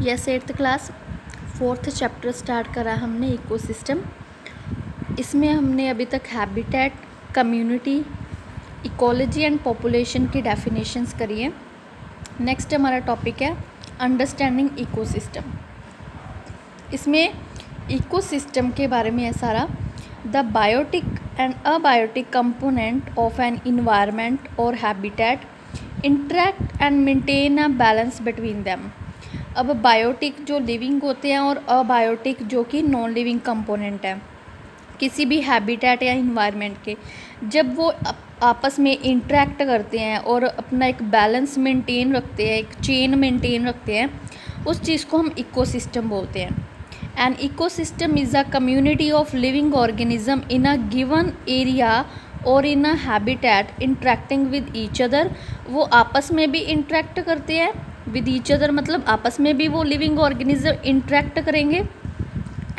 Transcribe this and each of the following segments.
Yes 8th class 4th chapter start करा हमने ecosystem. इसमें हमने अभी तक habitat, community, ecology and population की डेफिनेशंस करी है। नेक्स्ट हमारा टॉपिक है अंडरस्टैंडिंग इकोसिस्टम। इसमें इकोसिस्टम के बारे में है सारा। The biotic and abiotic component of an environment और habitat interact and maintain a balance between them. अब बायोटिक जो लिविंग होते हैं और अबायोटिक जो कि नॉन लिविंग कंपोनेंट है किसी भी हैबिटेट या इन्वायरमेंट के, जब वो आपस में इंटरेक्ट करते हैं और अपना एक बैलेंस मेंटेन रखते हैं, एक चेन मेंटेन रखते हैं, उस चीज़ को हम इकोसिस्टम बोलते हैं। An ecosystem is a community of living organism in a given area और in a habitat interacting with each other. वो आपस में भी इंटरेक्ट करते हैं, विद ईच अदर मतलब आपस में भी वो लिविंग ऑर्गेनिज्म इंटरेक्ट करेंगे,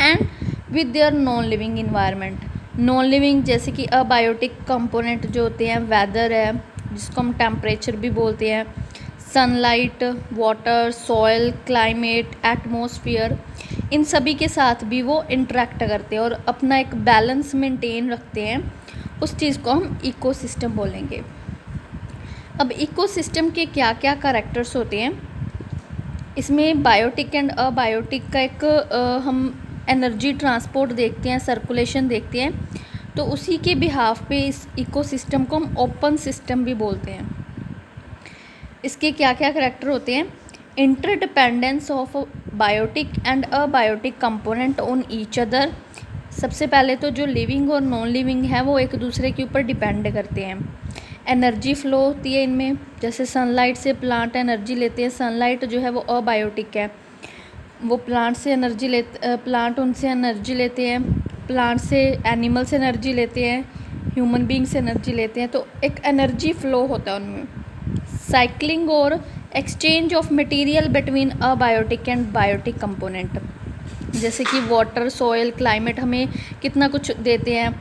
and with their non living environment. Non living जैसे कि अबायोटिक कंपोनेंट जो होते हैं, वेदर है जिसको हम टेम्परेचर भी बोलते हैं, sunlight, water, soil, climate, atmosphere, इन सभी के साथ भी वो इंटरेक्ट करते हैं और अपना एक बैलेंस मेंटेन रखते हैं। उस चीज़ को हम इकोसिस्टम बोलेंगे। अब इकोसिस्टम के क्या क्या कैरेक्टर्स होते हैं, इसमें बायोटिक एंड अबायोटिक का एक हम एनर्जी ट्रांसपोर्ट देखते हैं, सर्कुलेशन देखते हैं, तो उसी के बिहाफ पे इस इकोसिस्टम को हम ओपन सिस्टम भी बोलते हैं। इसके क्या क्या कैरेक्टर होते हैं, interdependence of biotic and abiotic component on each other. सबसे पहले तो जो लिविंग और नॉन लिविंग है वो एक दूसरे के ऊपर डिपेंड करते हैं। एनर्जी फ्लो होती है इनमें, जैसे सनलाइट से प्लांट एनर्जी लेते हैं। सनलाइट जो है वो अबायोटिक है, वो प्लांट से एनर्जी प्लांट उनसे एनर्जी लेते हैं, प्लांट से एनिमल्स एनर्जी लेते हैं, ह्यूमन बींग से एनर्जी लेते हैं, तो एक एनर्जी फ्लो होता है उनमें। साइक्लिंग और exchange of material between abiotic and biotic component, जैसे कि वाटर, सॉयल, क्लाइमेट हमें कितना कुछ देते हैं।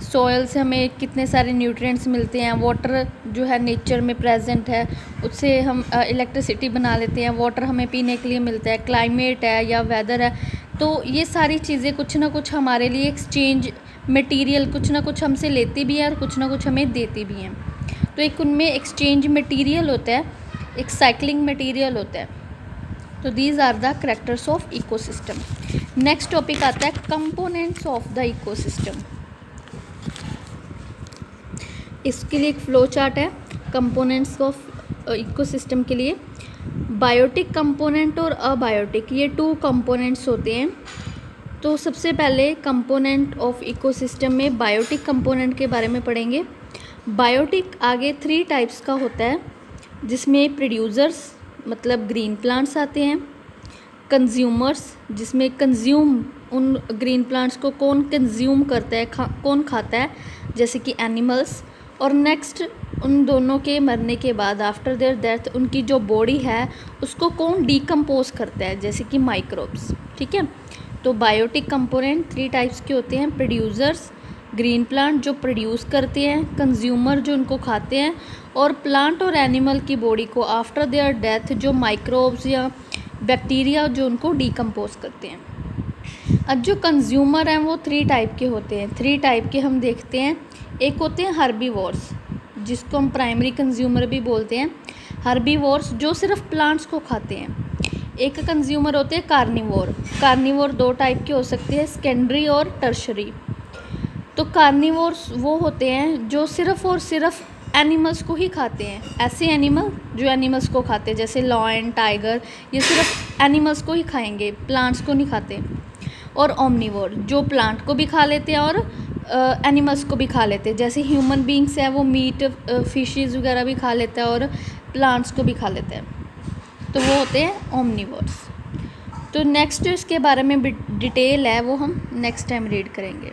सॉयल से हमें कितने सारे न्यूट्रिएंट्स मिलते हैं, वाटर जो है नेचर में प्रेजेंट है, उससे हम इलेक्ट्रिसिटी बना लेते हैं, वाटर हमें पीने के लिए मिलता है। क्लाइमेट है या वेदर है, तो ये सारी चीज़ें कुछ ना कुछ हमारे लिए एक्सचेंज मटेरियल कुछ ना कुछ हमसे लेती भी है और कुछ ना कुछ हमें देती भी हैं। तो एक उनमें एक्सचेंज मटेरियल होता है, एक साइक्लिंग मटेरियल होता है। तो these are the characters of ecosystem. Next topic आता है कंपोनेंट्स ऑफ द इकोसिस्टम। इसके लिए एक फ्लो चार्ट है कंपोनेंट्स ऑफ इकोसिस्टम के लिए। बायोटिक कंपोनेंट और अबायोटिक, ये 2 कंपोनेंट्स होते हैं। तो सबसे पहले कंपोनेंट ऑफ इकोसिस्टम में बायोटिक कंपोनेंट के बारे में पढ़ेंगे। बायोटिक आगे 3 टाइप्स का होता है, जिसमें प्रोड्यूसर्स मतलब ग्रीन प्लांट्स आते हैं, कंज्यूमर्स जिसमें कंज्यूम उन ग्रीन प्लांट्स को कौन कंज्यूम करता है, कौन खाता है, जैसे कि एनिमल्स, और नेक्स्ट उन दोनों के मरने के बाद आफ्टर देयर डेथ उनकी जो बॉडी है उसको कौन डिकम्पोज करता है, जैसे कि माइक्रोब्स। ठीक है, तो बायोटिक कंपोनेंट 3 टाइप्स के होते हैं। प्रोड्यूसर्स ग्रीन प्लांट जो प्रोड्यूस करते हैं, कंज्यूमर जो उनको खाते हैं, और प्लांट और एनिमल की बॉडी को आफ्टर देयर डेथ जो माइक्रोब्स या बैक्टीरिया जो उनको डिकम्पोज करते हैं। अब जो कंज्यूमर हैं वो 3 टाइप के होते हैं। 3 टाइप के हम देखते हैं। एक होते हैं हर्बीवोर्स, जिसको हम प्राइमरी कंज्यूमर भी बोलते हैं। हर्बीवोर्स जो सिर्फ प्लांट्स को खाते हैं। एक कंज्यूमर होते हैं कार्निवोर। कार्निवोर 2 टाइप के हो सकते हैं, सेकेंडरी और टर्शरी। तो कार्निवोर्स वो होते हैं जो सिर्फ और सिर्फ एनिमल्स को ही खाते हैं। ऐसे एनिमल जो एनिमल्स को खाते हैं, जैसे लॉयन, टाइगर, ये सिर्फ एनिमल्स को ही खाएंगे, प्लांट्स को नहीं खाते। और ओमनिवोर जो प्लांट को भी खा लेते हैं और एनिमल्स को भी खा लेते हैं, जैसे ह्यूमन बींग्स है वो मीट, फिशेस वगैरह भी खा लेता है और प्लांट्स को भी खा लेते हैं, तो वो होते हैं ओमनिवोर्स। तो नेक्स्ट इसके बारे में डिटेल है वो हम नेक्स्ट टाइम रीड करेंगे।